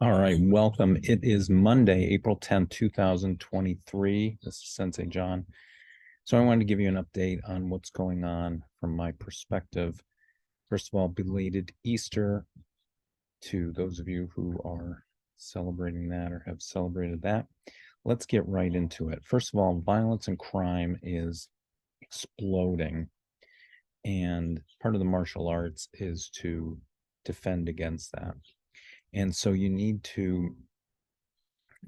All right, welcome. It is Monday, April 10th, 2023. This is Sensei John. So I wanted to give you an update on what's going on from my perspective. First of all, belated Easter to those of you who are celebrating that or have celebrated that. Let's get right into it. First of all, violence and crime is exploding. And part of the martial arts is to defend against that. And so you need to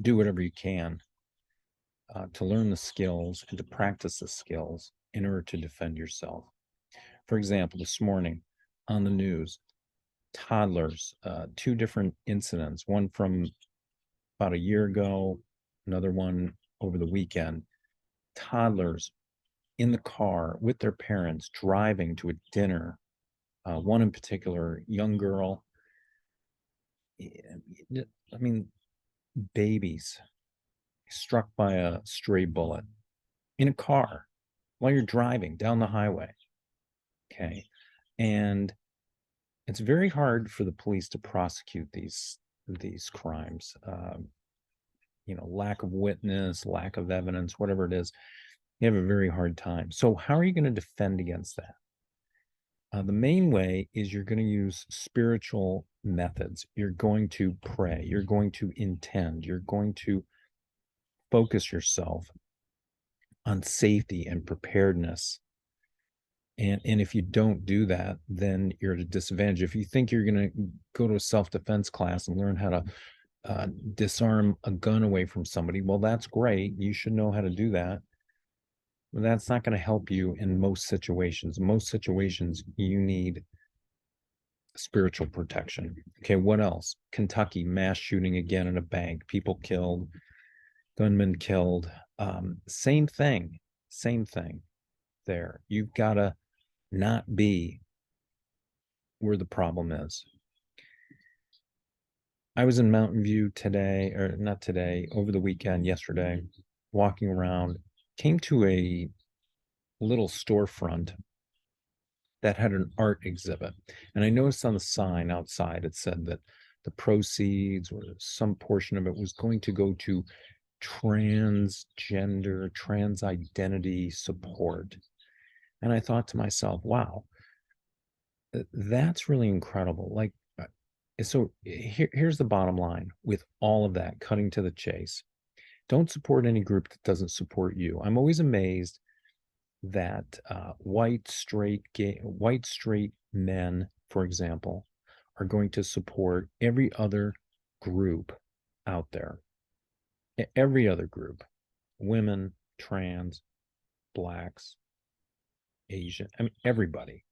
do whatever you can to learn the skills and to practice the skills in order to defend yourself. For example, this morning on the news, toddlers, two different incidents, one from about a year ago, another one over the weekend. Toddlers in the car with their parents driving to a dinner. One in particular, young girl. I mean, babies struck by a stray bullet in a car while you're driving down the highway. Okay. And it's very hard for the police to prosecute these crimes. Lack of witness, lack of evidence, whatever it is, you have a very hard time. So how are you going to defend against that? The main way is you're going to use spiritual methods. You're going to pray. You're going to intend. You're going to focus yourself on safety and preparedness. And if you don't do that, then you're at a disadvantage. If you think you're going to go to a self-defense class and learn how to disarm a gun away from somebody, well, that's great. You should know how to do that. But that's not going to help you in most situations. In most situations, you need spiritual protection. Okay, what else? Kentucky, mass shooting again in a bank. People killed, gunmen killed. Same thing there. You've got to not be where the problem is. I was in Mountain View today, or not today, over the weekend, yesterday, walking around, came to a little storefront that had an art exhibit. And I noticed on the sign outside, it said that the proceeds or some portion of it was going to go to transgender, trans identity support. And I thought to myself, wow, that's really incredible. Like, so here's the bottom line with all of that, cutting to the chase. Don't support any group that doesn't support you. I'm always amazed that white straight men, for example, are going to support every other group out there. Every other group, women, trans, blacks, Asian, I mean, everybody.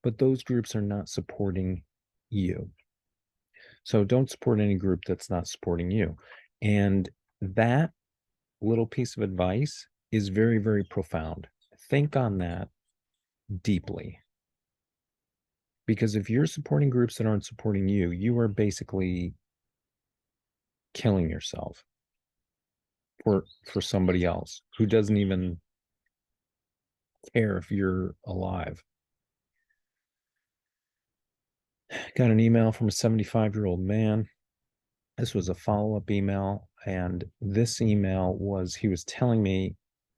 But those groups are not supporting you. So don't support any group that's not supporting you. And that little piece of advice is very, very profound. Think on that deeply. Because if you're supporting groups that aren't supporting you, you are basically killing yourself for somebody else who doesn't even care if you're alive. Got an email from a 75-year-old man. This was a follow-up email, and this email was, he was telling me,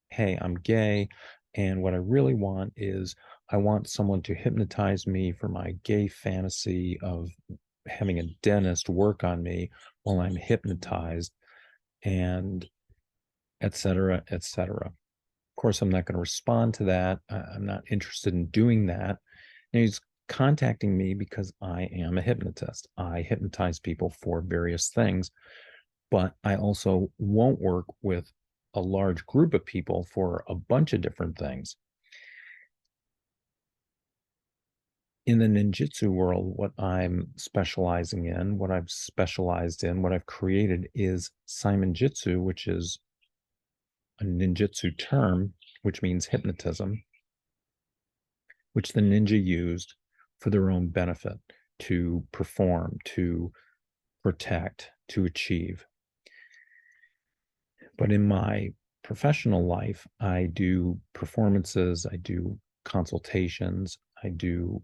hey, I'm gay, and what I really want is I want someone to hypnotize me for my gay fantasy of having a dentist work on me while I'm hypnotized, and et cetera, et cetera. Of course, I'm not going to respond to that. I'm not interested in doing that. And he's contacting me because I am a hypnotist. I hypnotize people for various things, but I also won't work with a large group of people for a bunch of different things. In the ninjutsu world, what I'm specializing in, what I've specialized in, what I've created is Saiminjutsu, which is a ninjutsu term, which means hypnotism, which the ninja used for their own benefit, to perform, to protect, to achieve. But in my professional life, I do performances, I do consultations, I do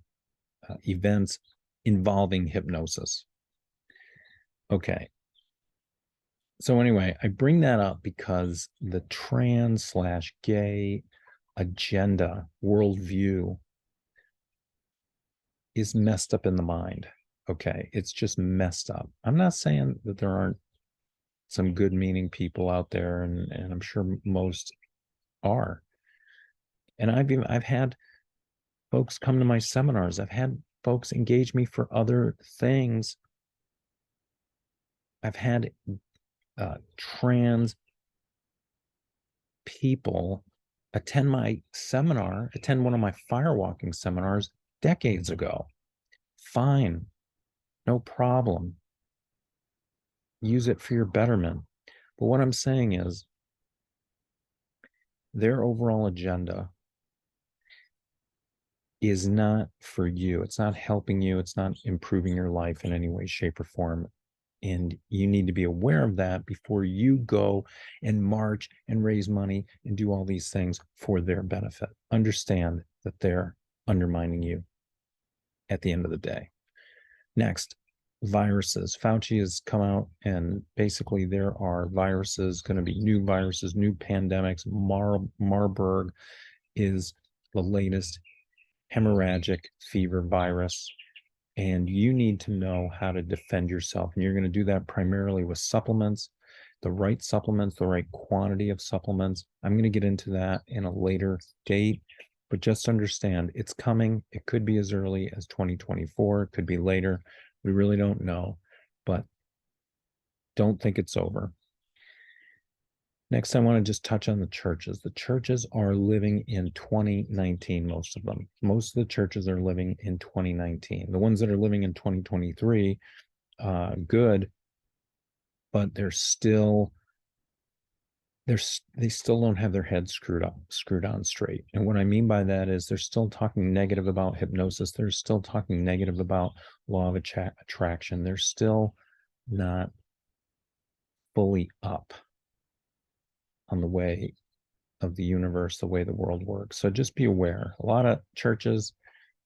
events involving hypnosis. Okay. So anyway, I bring that up because the trans slash gay agenda worldview is messed up in the mind. Okay. It's just messed up. I'm not saying that there aren't some good meaning people out there, and I'm sure most are. And I've had folks come to my seminars. I've had folks engage me for other things. I've had trans people attend one of my firewalking seminars decades ago. Fine, no problem. Use it for your betterment. But what I'm saying is their overall agenda is not for you. It's not helping you. It's not improving your life in any way, shape, or form. And you need to be aware of that before you go and march and raise money and do all these things for their benefit. Understand that they're undermining you at the end of the day. Next, viruses. Fauci has come out and basically there are viruses, going to be new viruses, new pandemics. Marburg is the latest hemorrhagic fever virus. And you need to know how to defend yourself. And you're going to do that primarily with supplements, the right quantity of supplements. I'm going to get into that in a later date, but just understand it's coming. It could be as early as 2024. It could be later. We really don't know, but don't think it's over. Next, I want to just touch on the churches. The churches are living in 2019, most of them. Most of the churches are living in 2019. The ones that are living in 2023, good, but they still don't have their heads screwed on straight. And what I mean by that is they're still talking negative about hypnosis. They're still talking negative about law of attraction. They're still not fully up on the way of the universe, the way the world works. So just be aware. A lot of churches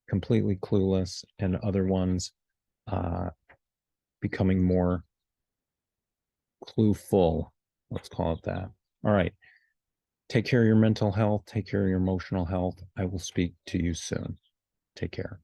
completely clueless, and other ones becoming more clueful. Let's call it that. All right. Take care of your mental health. Take care of your emotional health. I will speak to you soon. Take care.